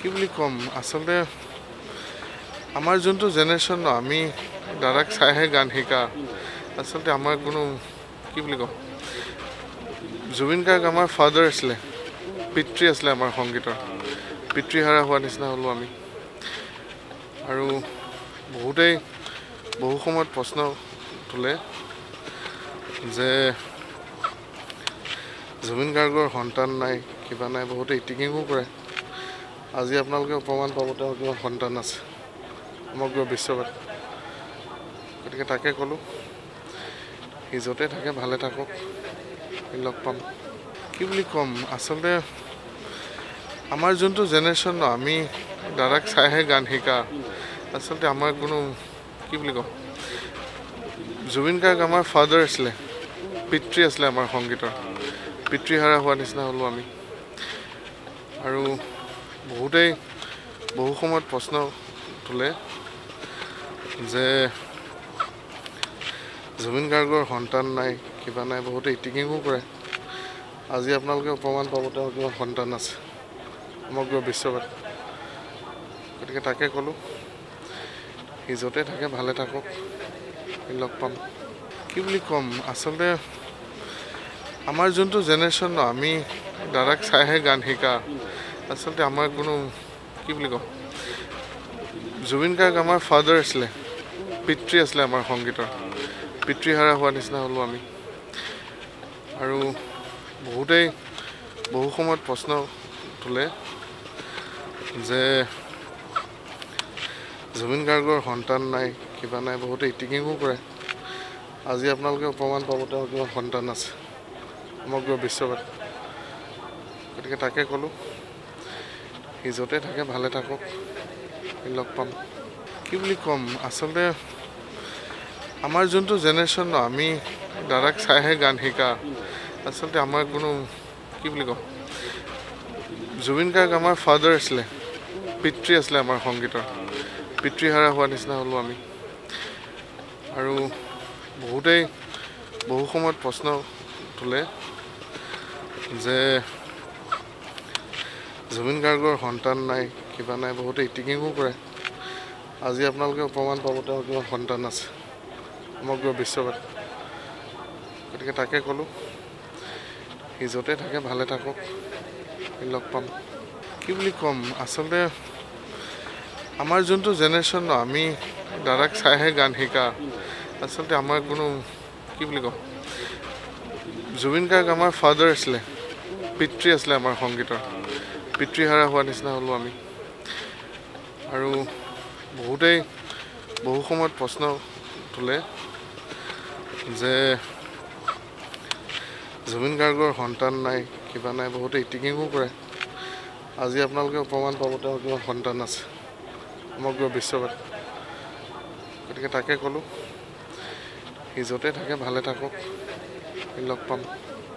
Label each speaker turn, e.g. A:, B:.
A: কি বুলি কম আচলতে আমাৰ যোনটো জেনেৰেশ্যন ন আমি দাদাক চাইহে গান শিকা আচলতে আমাৰ কোনো কি বুলি কম জুবিন গাৰ্গ আমাৰ ফাদাৰ আছিলে পিতৃ আছিলে আমাৰ সংগীতৰ পিতৃহাৰা হোৱা নিচিনা হ'লো আমি আৰু বহু সময়ত প্ৰশ্ন তোলে যে জুবিন গাৰ্গৰ সন্তান নাই কিবা নাই বহুতে ইটিকিঙো কৰে আজি আপোনালোকে প্ৰমাণ পাব তেওঁৰ কিমান সন্তান আছে সমগ্ৰ বিশ্বত গতিকে তাকে ক'লোঁ সি য'তে থাকে ভালে থাকক লগ পাম কি বুলি ক'ম আচলতে আমাৰ যোনটো জেনেৰেশ্যন ন আমি দাদাক চাইহে গান শিকা আচলতে আমাৰ কোনো কি বুলি ক'ম জুবিন গাৰ্গ আমাৰ ফাদাৰ আছিলে পিতৃ আছিলে আমাৰ সংগীতৰ পিতৃহাৰা হোৱা নিচিনা হ'লো আমি আৰু বহু সময়ত প্ৰশ্ন তোলে যে জুবিন গাৰ্গৰ সন্তান নাই কিবা নাই বহুতে ইটিকিঙো কৰে আজি আপোনালোকে প্ৰমাণ পাব তেওঁৰ কিমান সন্তান আছে সমগ্ৰ বিশ্বত গতিকে তাকে ক'লোঁ সি য'তে থাকে ভালে থাকক লগ পাম কি বুলি ক'ম আচলতে আমাৰ যোনটো জেনেৰেশ্যন ন আমি দাদাক চাইহে গান শিকা আচলতে আমাৰ কোনো কি বুলি ক'ম জুবিন গাৰ্গ আমাৰ ফাদাৰ আছিলে পিতৃ আছিলে আমাৰ সংগীতৰ পিতৃহাৰা হোৱা নিচিনা হ'লো আমি আৰু বহু সময়ত প্ৰশ্ন তোলে যে জুবিন গাৰ্গৰ সন্তান নাই কিবা নাই বহুতে ইটিকিঙো কৰে আজি আপোনালোকে প্ৰমাণ পাব তেওঁৰ কিমান সন্তান আছে সমগ্ৰ বিশ্বত গতিকে তাকে ক'লোঁ সি য'তে থাকে ভালে থাকক লগ পাম কি বুলি ক'ম আচলতে আমাৰ যোনটো জেনেৰেশ্যন ন আমি দাদাক চাইহে গান শিকা আচলতে আমাৰ কোনো কি বুলি ক'ম জুবিন গাৰ্গ আমাৰ ফাদাৰ আছিলে পিতৃ আছিলে আমাৰ সংগীতৰ পিতৃহাৰা হোৱা নিচিনা হ'লো আমি আৰু বহু সময়ত প্ৰশ্ন তোলে যে জুবিন গাৰ্গৰ সন্তান নাই কিবা নাই বহুতে ইটিকিঙো কৰে আজি আপোনালোকে প্ৰমাণ পাব তেওঁৰ কিমান সন্তান আছে সমগ্ৰ বিশ্বত গতিকে তাকে ক'লোঁ সি য'তে থাকে ভালে থাকক লগ পাম কি বুলি ক'ম আচলতে আমাৰ যোনটো জেনেৰেশ্যন ন আমি দাদাক চাইহে গান শিকা আচলতে আমাৰ কোনো কি বুলি ক'ম জুবিন গাৰ্গ আমাৰ ফাদাৰ আছিলে পিতৃ আছিলে আমাৰ সংগীতৰ পিতৃহাৰা হোৱা নিচিনা হ'লো আমি আৰু বহু সময়ত প্ৰশ্ন তোলে যে জুবিন গাৰ্গৰ সন্তান নাই কিবা নাই বহুতে ইটিকিঙো কৰে আজি আপোনালোকে প্ৰমাণ পাব তেওঁৰ কিমান সন্তান আছে সমগ্ৰ বিশ্বত গতিকে তাকে ক'লোঁ সি য'তে থাকে ভালে থাকক লগ পাম